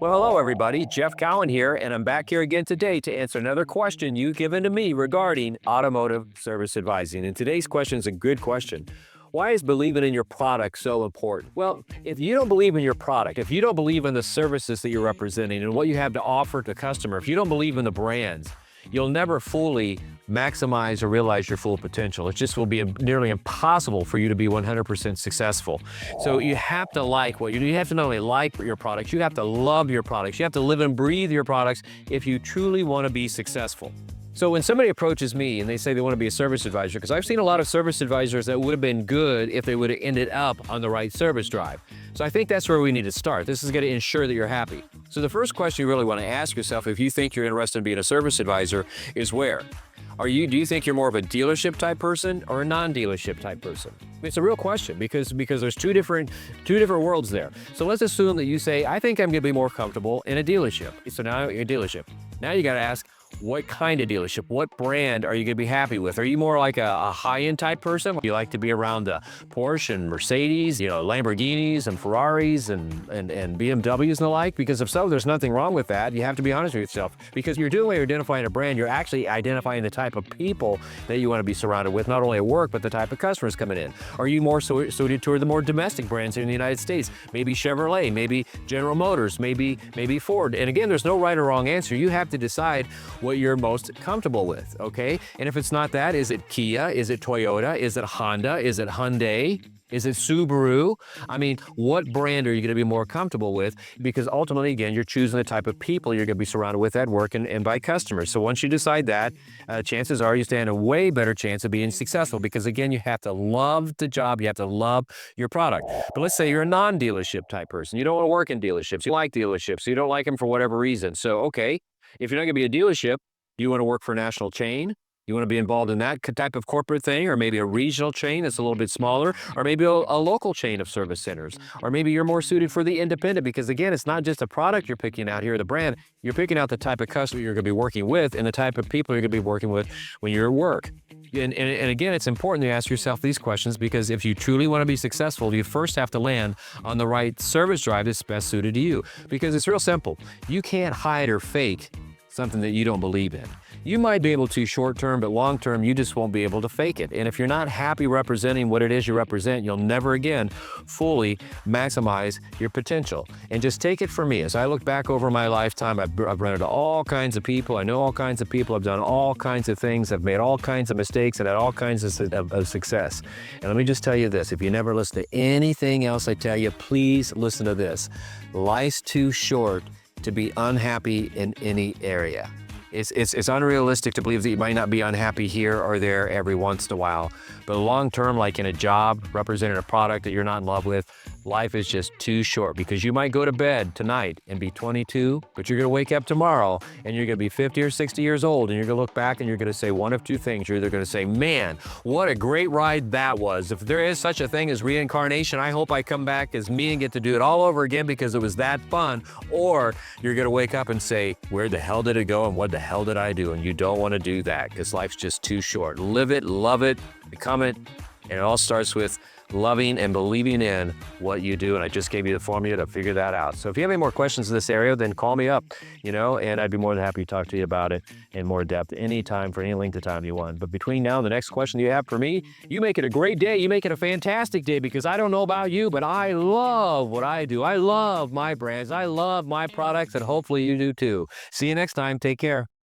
Well, hello, everybody. Jeff Cowan here, and I'm back here again today to answer another question you've given to me regarding automotive service advising. And today's question is a good question. Why is believing in your product so important? Well, if you don't believe in your product, if you don't believe in the services that you're representing and what you have to offer to customer, if you don't believe in the brands, you'll never fully maximize or realize your full potential. It just will be nearly impossible for you to be 100% successful. So you have to like what you have to not only like your products, you have to love your products. You have to live and breathe your products if you truly want to be successful. So when somebody approaches me and they say they want to be a service advisor, because I've seen a lot of service advisors that would have been good if they would have ended up on the right service drive. So I think that's where we need to start. This is going to ensure that you're happy. So the first question you really want to ask yourself if you think you're interested in being a service advisor is where? Do you think you're more of a dealership type person or a non-dealership type person? It's a real question because there's two different worlds there. So let's assume that you say, I think I'm going to be more comfortable in a dealership. So now you're a dealership. Now you got to ask, what kind of dealership? What brand are you going to be happy with? Are you more like a high-end type person? Do you like to be around the Porsche and Mercedes, Lamborghinis and Ferraris and BMWs and the like? Because if so, there's nothing wrong with that. You have to be honest with yourself because you're doing you're identifying a brand. You're actually identifying the type of people that you want to be surrounded with, not only at work, but the type of customers coming in. Are you more suited toward the more domestic brands in the United States? Maybe Chevrolet, maybe General Motors, maybe Ford. And again, there's no right or wrong answer. You have to decide what you're most comfortable with, okay? And if it's not that, is it Kia? Is it Toyota? Is it Honda? Is it Hyundai? Is it Subaru? I mean, what brand are you going to be more comfortable with? Because ultimately, again, you're choosing the type of people you're going to be surrounded with at work and by customers. So once you decide that, chances are you stand a way better chance of being successful because, again, you have to love the job. You have to love your product. But let's say you're a non-dealership type person. You don't want to work in dealerships. You like dealerships. You don't like them for whatever reason. So, okay, if you're not going to be a dealership, you want to work for a national chain? You want to be involved in that type of corporate thing, or maybe a regional chain that's a little bit smaller, or maybe a local chain of service centers, or maybe you're more suited for the independent because, again, it's not just a product you're picking out here, the brand. You're picking out the type of customer you're going to be working with and the type of people you're going to be working with when you're at work. And again, it's important to ask yourself these questions because if you truly want to be successful, you first have to land on the right service drive that's best suited to you. Because it's real simple. You can't hide or fake something that you don't believe in. You might be able to short-term, but long-term, you just won't be able to fake it. And if you're not happy representing what it is you represent, you'll never again fully maximize your potential. And just take it from me. As I look back over my lifetime, I've run into all kinds of people. I know all kinds of people. I've done all kinds of things. I've made all kinds of mistakes and had all kinds of success. And let me just tell you this. If you never listen to anything else I tell you, please listen to this. Life's too short to be unhappy in any area. It's unrealistic to believe that you might not be unhappy here or there every once in a while. But long term, like in a job, representing a product that you're not in love with, life is just too short because you might go to bed tonight and be 22, but you're going to wake up tomorrow and you're going to be 50 or 60 years old and you're going to look back and you're going to say one of two things. You're either going to say, man, what a great ride that was. If there is such a thing as reincarnation, I hope I come back as me and get to do it all over again because it was that fun. Or you're going to wake up and say, where the hell did it go and what the hell did I do? And you don't want to do that because life's just too short. Live it, love it, become it. And it all starts with loving and believing in what you do. And I just gave you the formula to figure that out. So if you have any more questions in this area, then call me up, and I'd be more than happy to talk to you about it in more depth anytime for any length of time you want. But between now and the next question you have for me, you make it a great day. You make it a fantastic day because I don't know about you, but I love what I do. I love my brands. I love my products and hopefully you do too. See you next time. Take care.